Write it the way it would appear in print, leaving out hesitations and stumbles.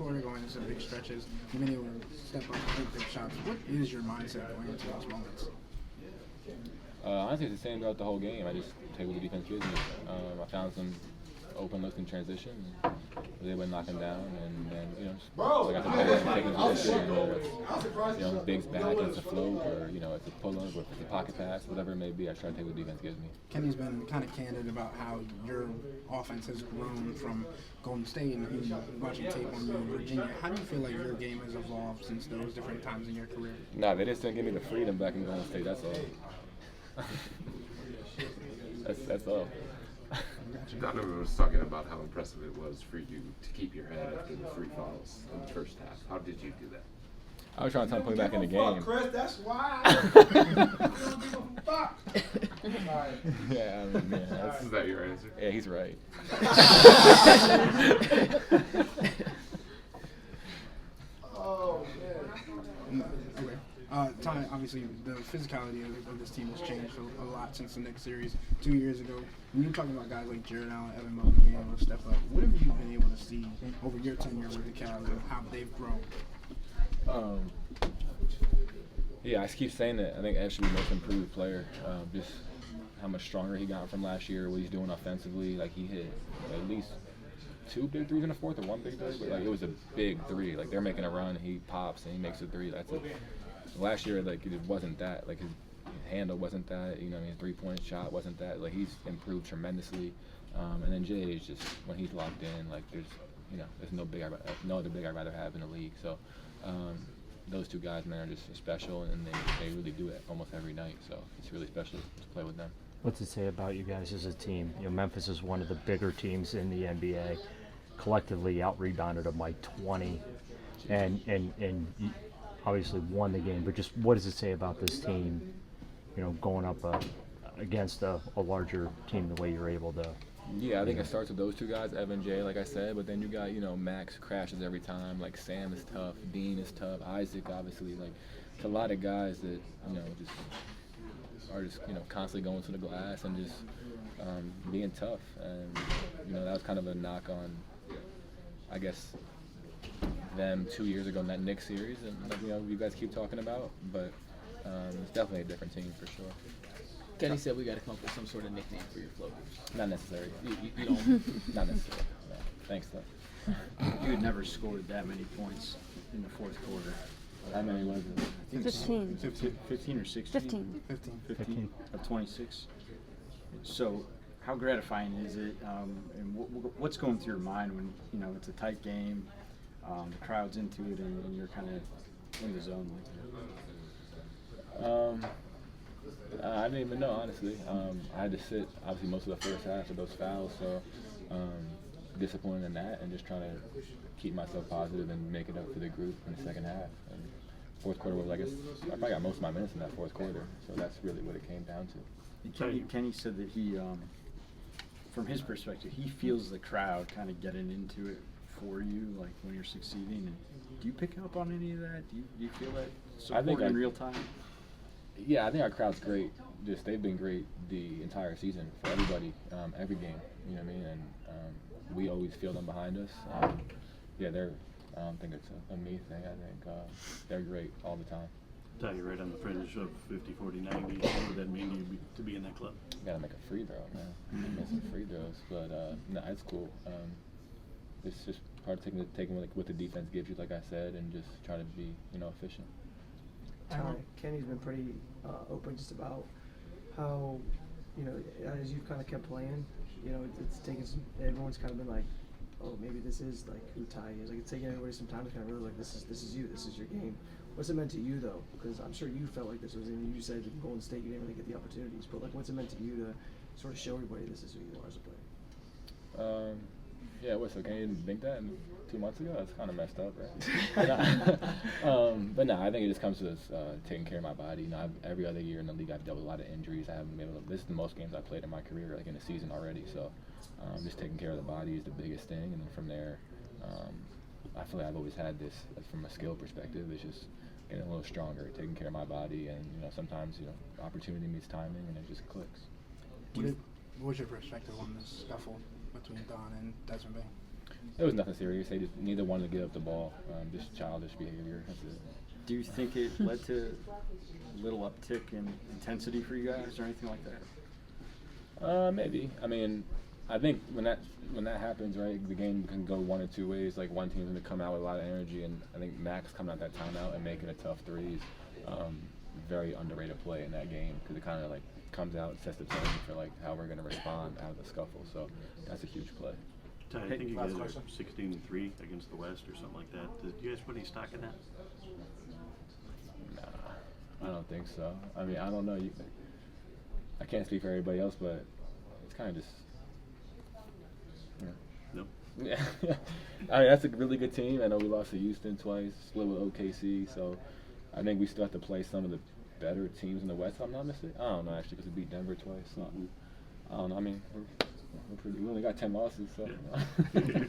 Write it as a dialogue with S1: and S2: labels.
S1: quarter, going into big stretches, you've been able to step up and take big shots. What is your mindset going into those moments?
S2: Honestly, it's the same throughout the whole game. I just take what the defense gives me. I found some open looks in transition, and was able to knock them down, and then, just like I said, taking the position, whether it's, bigs back, and it's a float, or, it's a pull-up, or it's a pocket pass, whatever it may be, I try to take what the defense gives me.
S1: Kenny's been kind of candid about how your offense has grown from Golden State and watching tape on you in Virginia. How do you feel like your game has evolved since those different times in your career?
S2: Nah, they just didn't give me the freedom back in Golden State, that's all. That's all.
S3: Donovan was talking about how impressive it was for you to keep your head after the free fouls in the first half. How did you do that?
S2: I was trying to tell him to put me back in the game.
S4: Chris, that's why. Fuck.
S2: Yeah,
S3: Is that your answer?
S2: Yeah, he's right.
S4: Oh, man.
S1: Okay. Ty, obviously, the physicality of this team has changed a lot since the Knicks series 2 years ago. When you're talking about guys like Jared Allen, Evan Mobley being able to step up, what have you been able to see over your tenure with the Cavs and how they've grown?
S2: Yeah, I keep saying that. I think Ev should be the most improved player. Just how much stronger he got from last year, what he's doing offensively. Like, he hit at least 2 big threes in the fourth, or 1 big three, but it was a big three. Like, they're making a run, he pops and he makes a three. Last year, it wasn't that. Like, his handle wasn't that. His 3-point shot wasn't that. Like, he's improved tremendously. And then Jay is just, when he's locked in, like, there's no other big I'd rather have in the league. So those two guys, man, are just special, and they really do it almost every night. So it's really special to play with them.
S5: What's it say about you guys as a team? Memphis is one of the bigger teams in the NBA. Collectively out-rebounded them by 20, and you obviously won the game. But just what does it say about this team, going up against a larger team the way you're able to?
S2: Yeah, I think it starts with those two guys, Evan and Jay, like I said. But then you got, Max crashes every time. Like, Sam is tough, Dean is tough, Isaac obviously. Like, it's a lot of guys that just are constantly going to the glass and just being tough. And that was kind of a knock on, I guess, them 2 years ago in that Knicks series, and you guys keep talking about. But it's definitely a different team for sure.
S6: Kenny said we got to come up with some sort of nickname for your floaters.
S2: Not necessary.
S6: You don't.
S2: Not necessary. No. Thanks, though.
S7: You had never scored that many points in the fourth quarter.
S2: How many was it?
S7: I think
S8: 15.
S7: 15 or 16?
S8: 15.
S7: 15 of 26. So how gratifying is it, and what's going through your mind when, it's a tight game, the crowd's into it, and you're kind of in the zone like that?
S2: I didn't even know, honestly. I had to sit, obviously, most of the first half with those fouls, so disappointed in that, and just trying to keep myself positive and make it up for the group in the second half. And fourth quarter was, I guess, I probably got most of my minutes in that fourth quarter, so that's really what it came down to.
S7: Kenny said that he, from his perspective, he feels the crowd kind of getting into it for you, like when you're succeeding. And do you pick up on any of that? Do you feel that support in real time?
S2: Yeah, I think our crowd's great. They've been great the entire season for everybody, every game. You know what I mean? And we always feel them behind us. I don't think it's a me thing. I think they're great all the time.
S9: Ty, you're right on the fringe of 50, 40, 90. What would that mean to you to be in that club?
S2: Got to make a free throw, man. Missing free throws, but no, it's cool. It's just part of taking what the defense gives you, like I said, and just try to be efficient.
S4: Kenny's been pretty open just about how, as you've kind of kept playing, it's taken everyone's kind of been like, oh, maybe this is like who Ty is. Like, it's taking everybody some time to kind of realize, like, this is you, this is your game. What's it meant to you, though? Because I'm sure you felt like this was, and you said in Golden State you didn't really get the opportunities, but like, what's it meant to you to sort of show everybody this is who you are as a player?
S2: Yeah, so can you even think that 2 months ago? That's kind of messed up, right? But no, I think it just comes to taking care of my body. Every other year in the league, I've dealt with a lot of injuries. I haven't been able to. This is the most games I've played in my career, like in a season already. So, just taking care of the body is the biggest thing, and then from there, I feel like I've always had this from a skill perspective. It's just getting a little stronger, taking care of my body, and sometimes opportunity meets timing, and it just clicks.
S1: What was your perspective on this scuffle between Don and Desmond Bain?
S2: It was nothing serious. They just neither wanted to give up the ball. Just childish behavior. That's it.
S7: Do you think it led to a little uptick in intensity for you guys or anything like that?
S2: Maybe. I mean, I think when that happens, right, the game can go one or two ways. Like one team's going to come out with a lot of energy, and I think Max coming out that timeout and making a tough threes, very underrated play in that game because it kind of like comes out and sets the tone for like how we're going to respond out of the scuffle. So that's a huge play.
S9: Ty, I think you guys are 16-3 against the West or something like that. Did you guys put any stock in that?
S2: Nah, I don't think so. I mean, I don't know. I can't speak for everybody else, but it's kind of just.
S9: No.
S2: Yeah. I mean, that's a really good team. I know we lost to Houston twice, split with OKC, so I think we still have to play some of the better teams in the West. I'm not mistaken. I don't know actually because we beat Denver twice. So I don't know. I mean, we only got 10 losses, so.
S9: Yeah.